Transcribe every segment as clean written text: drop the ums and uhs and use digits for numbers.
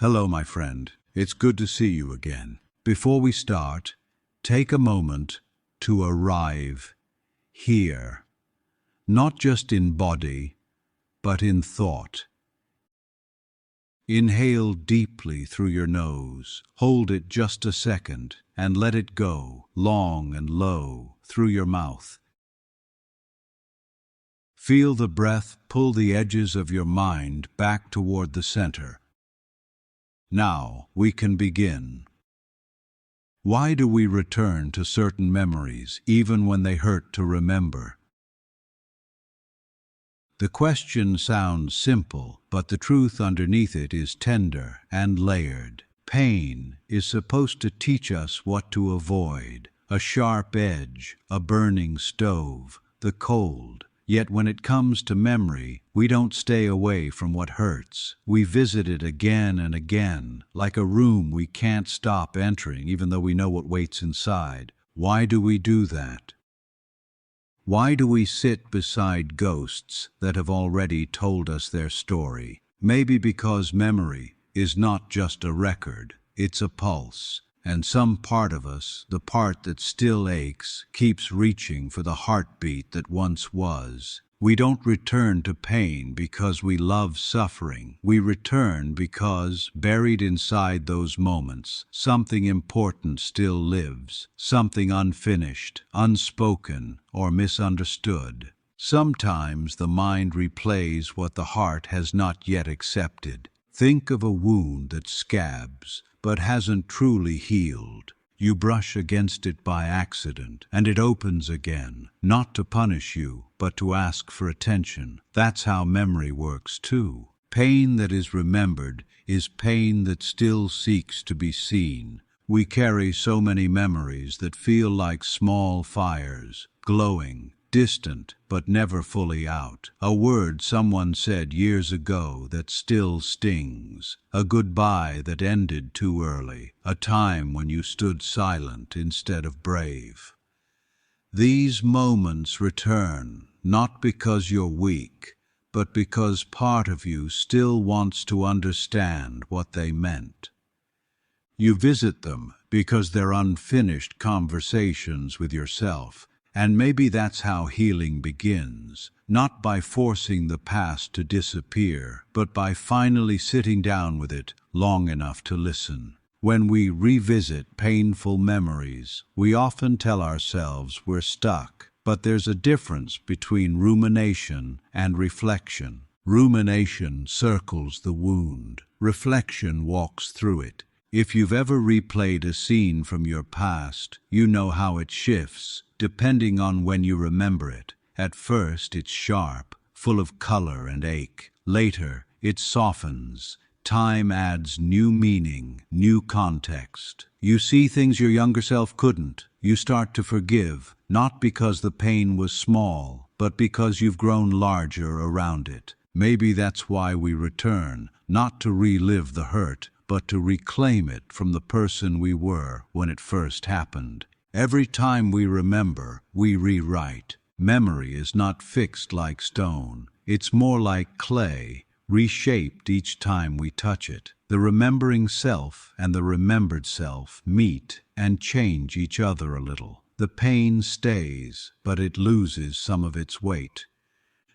Hello, my friend. It's good to see you again. Before we start, take a moment to arrive here, not just in body, but in thought. Inhale deeply through your nose, hold it just a second, and let it go, long and low, through your mouth. Feel the breath pull the edges of your mind back toward the center. Now we can begin. Why do we return to certain memories, even when they hurt to remember? The question sounds simple, but the truth underneath it is tender and layered. Pain is supposed to teach us what to avoid: a sharp edge, a burning stove, the cold. Yet when it comes to memory, we don't stay away from what hurts. We visit it again and again, like a room we can't stop entering even though we know what waits inside. Why do we do that? Why do we sit beside ghosts that have already told us their story? Maybe because memory is not just a record, it's a pulse. And some part of us, the part that still aches, keeps reaching for the heartbeat that once was. We don't return to pain because we love suffering. We return because, buried inside those moments, something important still lives, something unfinished, unspoken, or misunderstood. Sometimes the mind replays what the heart has not yet accepted. Think of a wound that scabs, but hasn't truly healed. You brush against it by accident, and it opens again, not to punish you, but to ask for attention. That's how memory works too. Pain that is remembered is pain that still seeks to be seen. We carry so many memories that feel like small fires, glowing, distant, but never fully out. A word someone said years ago that still stings. A goodbye that ended too early. A time when you stood silent instead of brave. These moments return, not because you're weak, but because part of you still wants to understand what they meant. You visit them because they're unfinished conversations with yourself. And maybe that's how healing begins, not by forcing the past to disappear, but by finally sitting down with it long enough to listen. When we revisit painful memories, we often tell ourselves we're stuck, but there's a difference between rumination and reflection. Rumination circles the wound. Reflection walks through it. If you've ever replayed a scene from your past, you know how it shifts, depending on when you remember it. At first, it's sharp, full of color and ache. Later, it softens. Time adds new meaning, new context. You see things your younger self couldn't. You start to forgive, not because the pain was small, but because you've grown larger around it. Maybe that's why we return, not to relive the hurt, but to reclaim it from the person we were when it first happened. Every time we remember, we rewrite. Memory is not fixed like stone. It's more like clay, reshaped each time we touch it. The remembering self and the remembered self meet and change each other a little. The pain stays, but it loses some of its weight.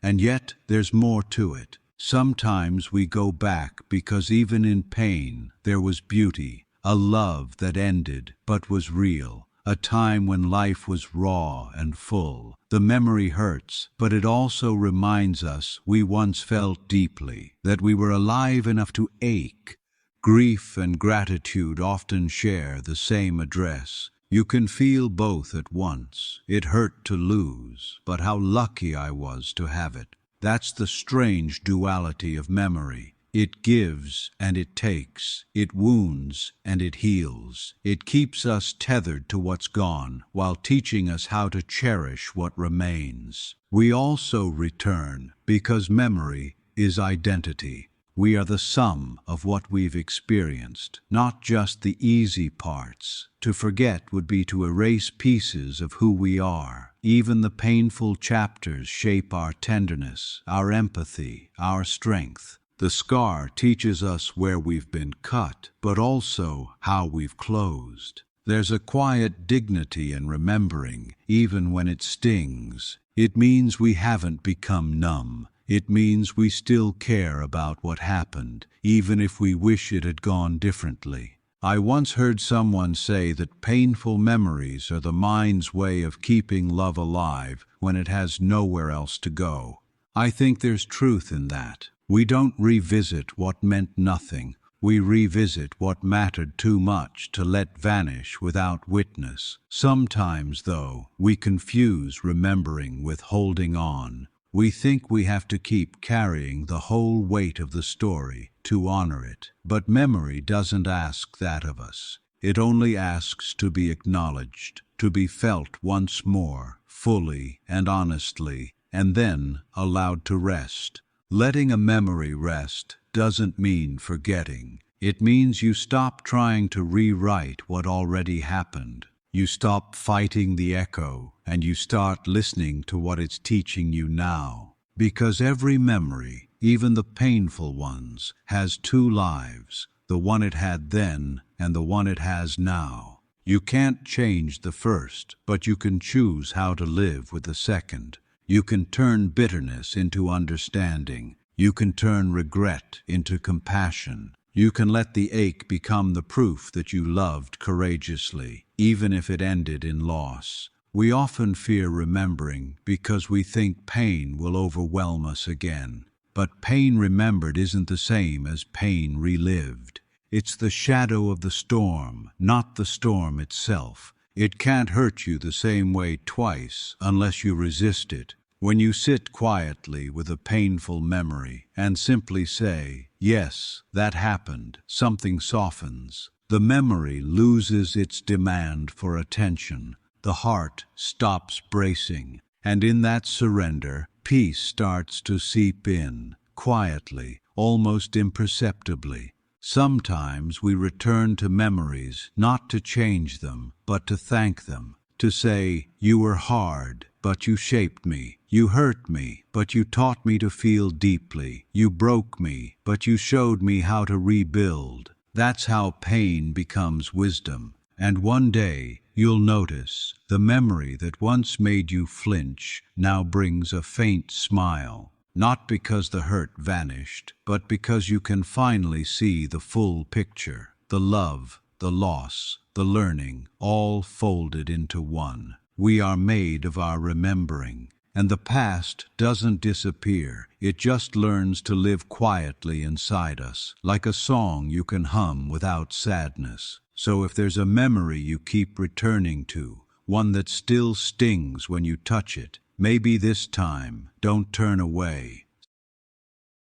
And yet, there's more to it. Sometimes we go back because even in pain there was beauty, a love that ended but was real, a time when life was raw and full. The memory hurts, but it also reminds us we once felt deeply, that we were alive enough to ache. Grief and gratitude often share the same address. You can feel both at once. It hurt to lose, but how lucky I was to have it. That's the strange duality of memory. It gives and it takes. It wounds and it heals. It keeps us tethered to what's gone, while teaching us how to cherish what remains. We also return because memory is identity. We are the sum of what we've experienced, not just the easy parts. To forget would be to erase pieces of who we are. Even the painful chapters shape our tenderness, our empathy, our strength. The scar teaches us where we've been cut, but also how we've closed. There's a quiet dignity in remembering, even when it stings. It means we haven't become numb. It means we still care about what happened, even if we wish it had gone differently. I once heard someone say that painful memories are the mind's way of keeping love alive when it has nowhere else to go. I think there's truth in that. We don't revisit what meant nothing. We revisit what mattered too much to let vanish without witness. Sometimes, though, we confuse remembering with holding on. We think we have to keep carrying the whole weight of the story to honor it. But memory doesn't ask that of us. It only asks to be acknowledged, to be felt once more, fully and honestly, and then allowed to rest. Letting a memory rest doesn't mean forgetting. It means you stop trying to rewrite what already happened. You stop fighting the echo, and you start listening to what it's teaching you now. Because every memory, even the painful ones, has two lives, the one it had then and the one it has now. You can't change the first, but you can choose how to live with the second. You can turn bitterness into understanding. You can turn regret into compassion. You can let the ache become the proof that you loved courageously, even if it ended in loss. We often fear remembering because we think pain will overwhelm us again. But pain remembered isn't the same as pain relived. It's the shadow of the storm, not the storm itself. It can't hurt you the same way twice unless you resist it. When you sit quietly with a painful memory and simply say, "Yes, that happened," something softens. The memory loses its demand for attention. The heart stops bracing, and in that surrender, peace starts to seep in, quietly, almost imperceptibly. Sometimes we return to memories not to change them, but to thank them, to say, "You were hard, but you shaped me. You hurt me, but you taught me to feel deeply. You broke me, but you showed me how to rebuild." That's how pain becomes wisdom. And one day, you'll notice, the memory that once made you flinch now brings a faint smile. Not because the hurt vanished, but because you can finally see the full picture. The love, the loss, the learning, all folded into one. We are made of our remembering. And the past doesn't disappear. It just learns to live quietly inside us, like a song you can hum without sadness. So if there's a memory you keep returning to, one that still stings when you touch it, maybe this time, don't turn away.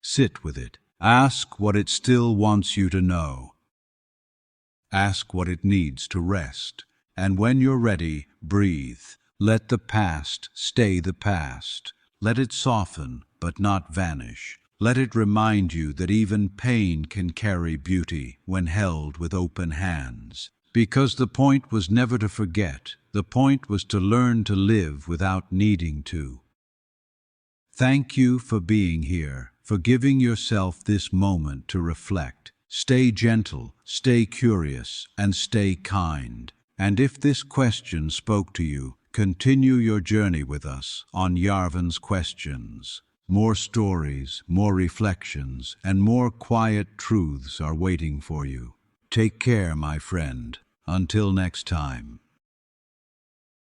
Sit with it. Ask what it still wants you to know. Ask what it needs to rest. And when you're ready, breathe. Let the past stay the past. Let it soften, but not vanish. Let it remind you that even pain can carry beauty when held with open hands. Because the point was never to forget. The point was to learn to live without needing to. Thank you for being here, for giving yourself this moment to reflect. Stay gentle, stay curious, and stay kind. And if this question spoke to you, continue your journey with us on Yarven's Questions. More stories, more reflections, and more quiet truths are waiting for you. Take care, my friend. Until next time.